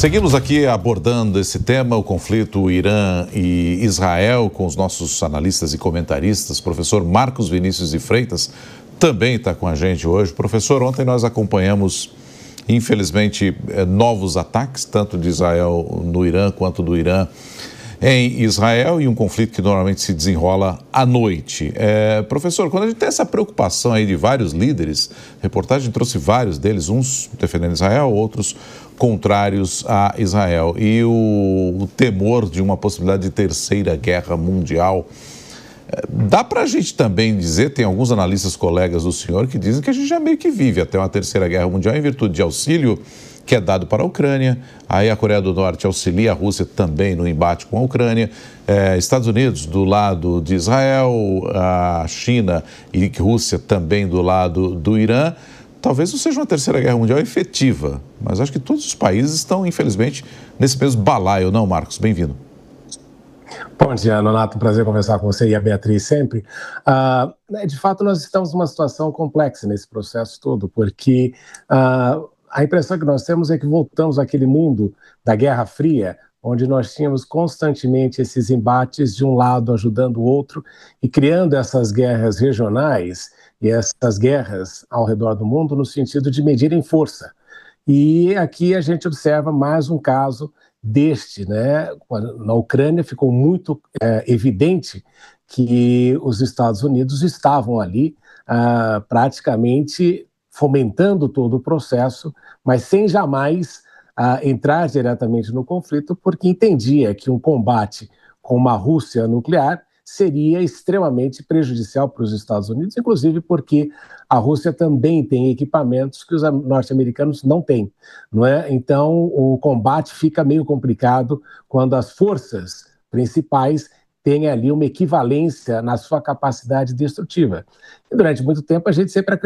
Seguimos aqui abordando esse tema, o conflito Irã e Israel, com os nossos analistas e comentaristas. Professor Marcos Vinícius de Freitas também está com a gente hoje. Professor, ontem nós acompanhamos, infelizmente, novos ataques, tanto de Israel no Irã quanto do Irã em Israel, e um conflito que normalmente se desenrola à noite. Professor, quando a gente tem essa preocupação aí de vários líderes, a reportagem trouxe vários deles, uns defendendo Israel, outros contrários a Israel, e o temor de uma possibilidade de terceira guerra mundial. Dá para a gente também dizer, tem alguns analistas colegas do senhor que dizem que a gente já meio que vive até uma terceira guerra mundial em virtude de auxílio que é dado para a Ucrânia, aí a Coreia do Norte auxilia a Rússia também no embate com a Ucrânia, Estados Unidos do lado de Israel, a China e Rússia também do lado do Irã. Talvez não seja uma terceira guerra mundial efetiva, mas acho que todos os países estão, infelizmente, nesse mesmo balaio, não, Marcos? Bem-vindo. Bom dia, Nonato, um prazer conversar com você e a Beatriz sempre. De fato, nós estamos numa situação complexa nesse processo todo, porque a impressão que nós temos é que voltamos àquele mundo da Guerra Fria, onde nós tínhamos constantemente esses embates, de um lado ajudando o outro e criando essas guerras regionais e essas guerras ao redor do mundo no sentido de medirem força. E aqui a gente observa mais um caso deste, né? Na Ucrânia ficou muito evidente que os Estados Unidos estavam ali praticamente fomentando todo o processo, mas sem jamais entrar diretamente no conflito, porque entendia que um combate com uma Rússia nuclear seria extremamente prejudicial para os Estados Unidos, inclusive porque a Rússia também tem equipamentos que os norte-americanos não têm, não é? Então, o combate fica meio complicado quando as forças principais têm ali uma equivalência na sua capacidade destrutiva. E durante muito tempo a gente sempre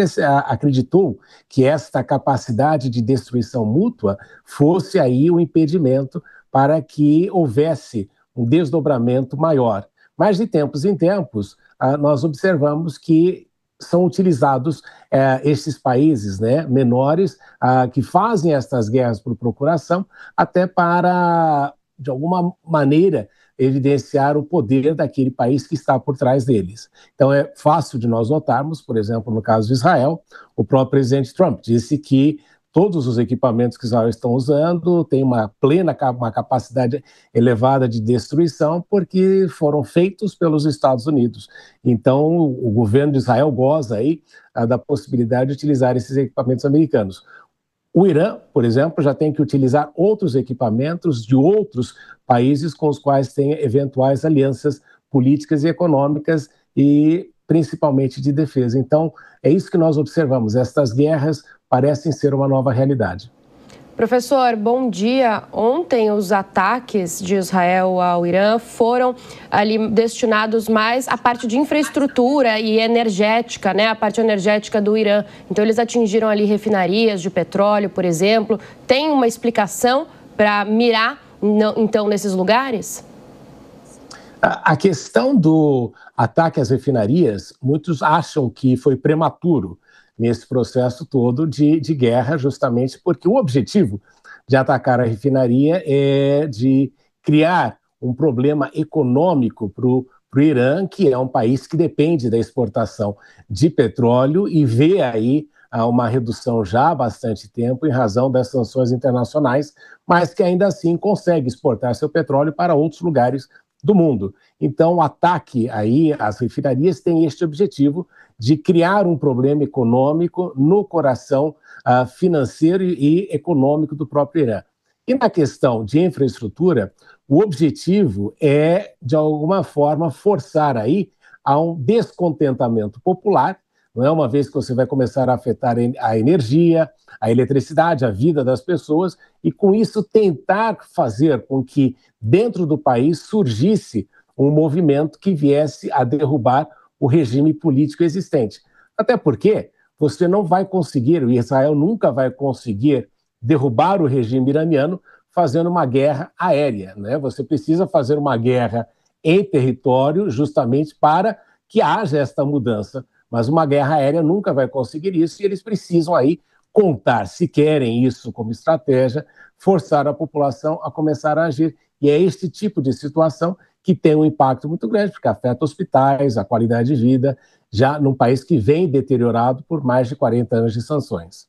acreditou que esta capacidade de destruição mútua fosse aí um impedimento para que houvesse um desdobramento maior. Mas de tempos em tempos nós observamos que são utilizados estes países, né, menores que fazem estas guerras por procuração até para, de alguma maneira, evidenciar o poder daquele país que está por trás deles. Então é fácil de nós notarmos, por exemplo, no caso de Israel, o próprio presidente Trump disse que todos os equipamentos que Israel estão usando têm uma capacidade elevada de destruição porque foram feitos pelos Estados Unidos. Então o governo de Israel goza aí da possibilidade de utilizar esses equipamentos americanos. O Irã, por exemplo, já tem que utilizar outros equipamentos de outros países com os quais tem eventuais alianças políticas e econômicas e principalmente de defesa. Então, é isso que nós observamos. Estas guerras parecem ser uma nova realidade. Professor, bom dia. Ontem os ataques de Israel ao Irã foram ali destinados mais à parte de infraestrutura e energética, né? A parte energética do Irã. Então eles atingiram ali refinarias de petróleo, por exemplo. Tem uma explicação para mirar, então, nesses lugares? A questão do ataque às refinarias, muitos acham que foi prematuro nesse processo todo de guerra, justamente porque o objetivo de atacar a refinaria é de criar um problema econômico para o Irã, que é um país que depende da exportação de petróleo e vê aí uma redução já há bastante tempo em razão das sanções internacionais, mas que ainda assim consegue exportar seu petróleo para outros lugares do mundo. Então, o ataque aí às refinarias tem este objetivo de criar um problema econômico no coração financeiro e econômico do próprio Irã. E na questão de infraestrutura, o objetivo é, de alguma forma, forçar aí a um descontentamento popular, não é? Uma vez que você vai começar a afetar a energia, a eletricidade, a vida das pessoas, e com isso tentar fazer com que dentro do país surgisse um movimento que viesse a derrubar o regime político existente. Até porque você não vai conseguir, o Israel nunca vai conseguir derrubar o regime iraniano fazendo uma guerra aérea, né? Você precisa fazer uma guerra em território justamente para que haja esta mudança. Mas uma guerra aérea nunca vai conseguir isso e eles precisam aí contar, se querem isso como estratégia, forçar a população a começar a agir. E é este tipo de situação que tem um impacto muito grande, porque afeta hospitais, a qualidade de vida, já num país que vem deteriorado por mais de 40 anos de sanções.